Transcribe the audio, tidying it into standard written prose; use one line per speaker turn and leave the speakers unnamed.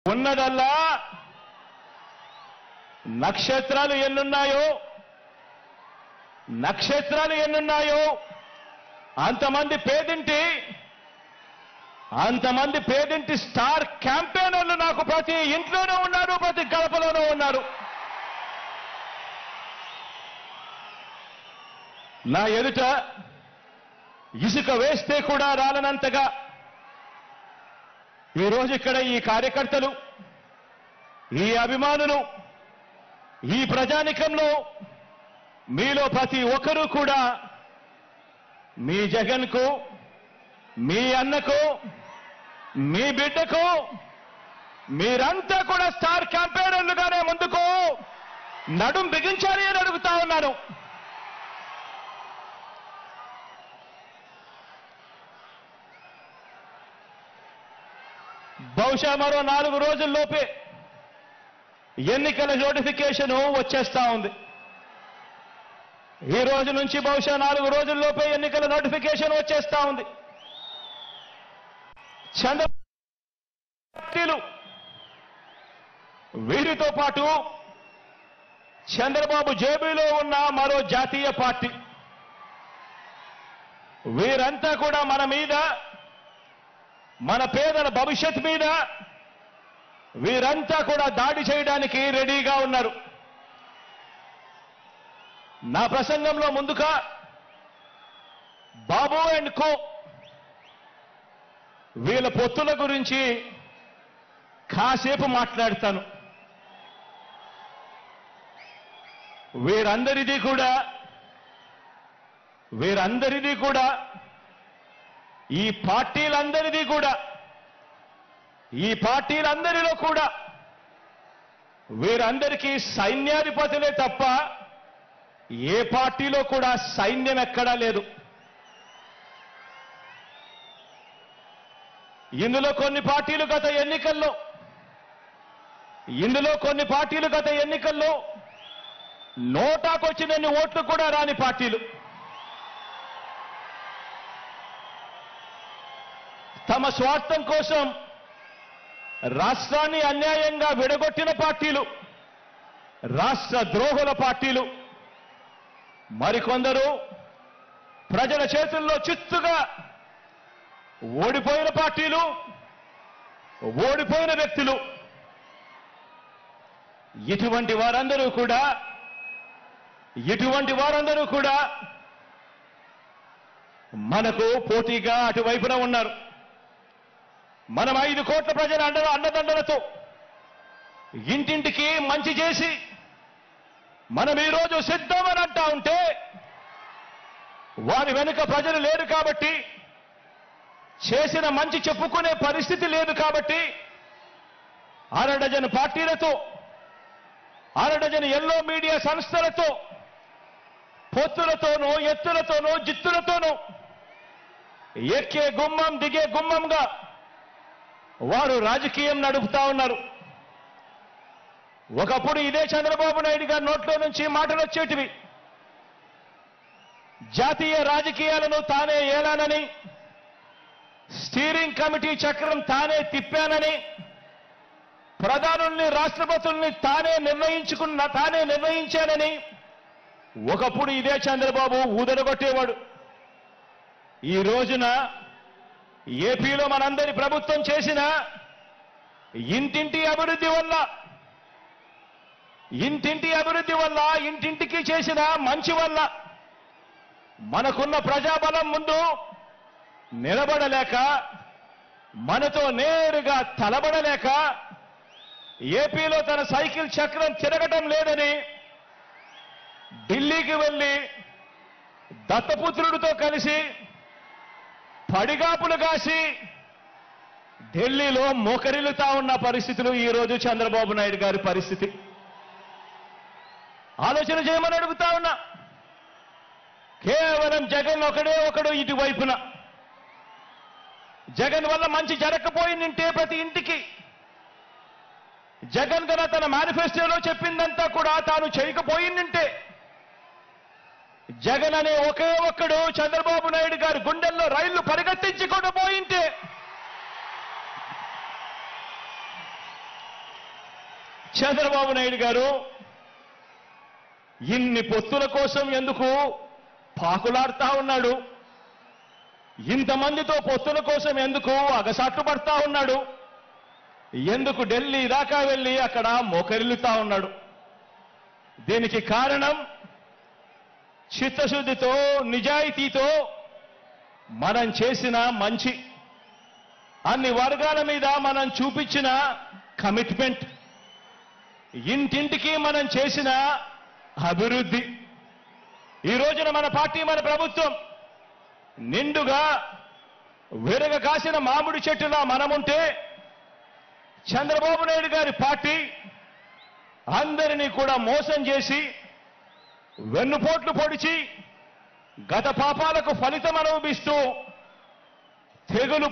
ఉన్నదల్లా నక్షత్రాలు ఎన్నున్నాయో అంతమంది పేదింటి స్టార్ క్యాంపెయినర్లు నాకు ప్రతి ఇంట్లోనూ ఉన్నారు, ప్రతి గడపలోనూ ఉన్నారు. నా ఎదుట ఇసుక వేస్తే కూడా రాలనంతగా ఈరోజు ఇక్కడ ఈ కార్యకర్తలు, ఈ అభిమానులు, ఈ ప్రజానికంలో మీలో ప్రతి ఒక్కరూ కూడా మీ జగన్కు, మీ అన్నకు, మీ బిడ్డకు మీరంతా కూడా స్టార్ క్యాంపెయినర్లుగానే ముందుకు నడుం బిగించాలి అని అడుగుతా ఉన్నాను. బహుశా మరో 4 రోజుల్లోపే ఎన్నికల నోటిఫికేషన్ వచ్చేస్తా ఉంది. ఈ రోజు నుంచి బహుశా 4 రోజుల్లోపే ఎన్నికల నోటిఫికేషన్ వచ్చేస్తా ఉంది. చంద్రబాబు వీరితో పాటు చంద్రబాబు జేబులో ఉన్న మరో జాతీయ పార్టీ, వీరంతా కూడా మన మీద, మన పేదల భవిష్యత్ మీద వీరంతా కూడా దాడి చేయడానికి రెడీగా ఉన్నారు. నా ప్రసంగంలో ముందుగా బాబు అండ్ కో వీళ్ళ పొత్తుల గురించి కాసేపు మాట్లాడతాను. వీరందరిది కూడా ఈ పార్టీలందరిలో కూడా వీరందరికీ సైన్యాధిపతులే తప్ప ఏ పార్టీలో కూడా సైన్యం ఎక్కడా లేదు. ఇందులో కొన్ని పార్టీలు గత ఎన్నికల్లో నోటాకొచ్చినన్ని ఓట్లు కూడా రాని పార్టీలు, తమ స్వార్థం కోసం రాష్ట్రాన్ని అన్యాయంగా విడగొట్టిన పార్టీలు, రాష్ట్ర ద్రోహుల పార్టీలు, మరికొందరు ప్రజల చేతుల్లో చిత్తుగా ఓడిపోయిన పార్టీలు, ఓడిపోయిన వ్యక్తులు. ఇటువంటి వారందరూ కూడా మనకు పోటీగా అటువైపున ఉన్నారు. మనం 5 కోట్ల ప్రజల అండదండలతో ఇంటింటికి మంచి చేసి మనం ఈరోజు సిద్ధమని అంటా ఉంటే, వారి వెనుక ప్రజలు లేరు కాబట్టి, చేసిన మంచి చెప్పుకునే పరిస్థితి లేదు కాబట్టి, 6 డజన్ పార్టీలతో, 6 డజన్ ఎల్లో మీడియా సంస్థలతో పొత్తులతోనూ, ఎత్తులతోనూ, జిత్తులతోనూ ఎక్కే గుమ్మం దిగే గుమ్మంగా వారు రాజకీయం నడుపుతా ఉన్నారు. ఒకప్పుడు ఇదే చంద్రబాబు నాయుడు గారి నోట్లో నుంచి మాటలు వచ్చేటివి, జాతీయ రాజకీయాలను తానే ఏలానని, స్టీరింగ్ కమిటీ చక్రం తానే తిప్పానని, ప్రధానుల్ని, రాష్ట్రపతుల్ని తానే నిర్ణయించానని ఒకప్పుడు ఇదే చంద్రబాబు ఊదరగొట్టేవాడు. ఈ రోజున ఏపీలో మనందరి ప్రభుత్వం చేసిన ఇంటింటి అభివృద్ధి వల్ల, ఇంటింటికి చేసిన మంచి వల్ల మనకున్న ప్రజాబలం ముందు నిలబడలేక, మనతో నేరుగా తలబడలేక, ఏపీలో తన సైకిల్ చక్రం తిరగటం లేదని ఢిల్లీకి వెళ్లి దత్తపుత్రుడితో కలిసి పడిగాపులు కాసి ఢిల్లీలో మోకరిల్లుతా ఉన్న పరిస్థితులు ఈరోజు చంద్రబాబు నాయుడు గారి పరిస్థితి. ఆలోచన చేయమని అడుగుతా ఉన్నా. కేవలం జగన్ ఒకడు ఇటువైపున, జగన్ వల్ల మంచి జరగకపోయిందంటే ప్రతి ఇంటికి, జగన్ గన తన మేనిఫెస్టోలో చెప్పిందంతా కూడా తాను చేయకపోయిందంటే, జగన్ అనే ఒకే ఒక్కడు చంద్రబాబు నాయుడు గారి గుండెల్లో రైళ్లు పరిగెత్తించకుండా పోయింటే చంద్రబాబు నాయుడు గారు ఇన్ని పొత్తుల కోసం ఎందుకు పాకులాడుతా ఉన్నాడు? ఇంతమందితో పొత్తుల కోసం ఎందుకు అగసాట్లు పడతా ఉన్నాడు? ఎందుకు ఢిల్లీ దాకా వెళ్ళి అక్కడ మోకరిల్లుతా ఉన్నాడు? దీనికి కారణం చిత్తశుద్ధితో నిజాయితీతో మనం చేసిన మంచి, అన్ని వర్గాల మీద మనం చూపించిన కమిట్మెంట్, ఇంటింటికి మనం చేసిన అభివృద్ధి. ఈ రోజున మన పార్టీ మన ప్రభుత్వం నిండుగా విరగ కాసిన మామిడి చెట్టులా మనముంటే, చంద్రబాబు నాయుడు గారి పార్టీ అందరినీ కూడా మోసం చేసి వెన్నుపోట్లు పొడిచి గత పాపాలకు ఫలితం అనుభవిస్తూ తెగులు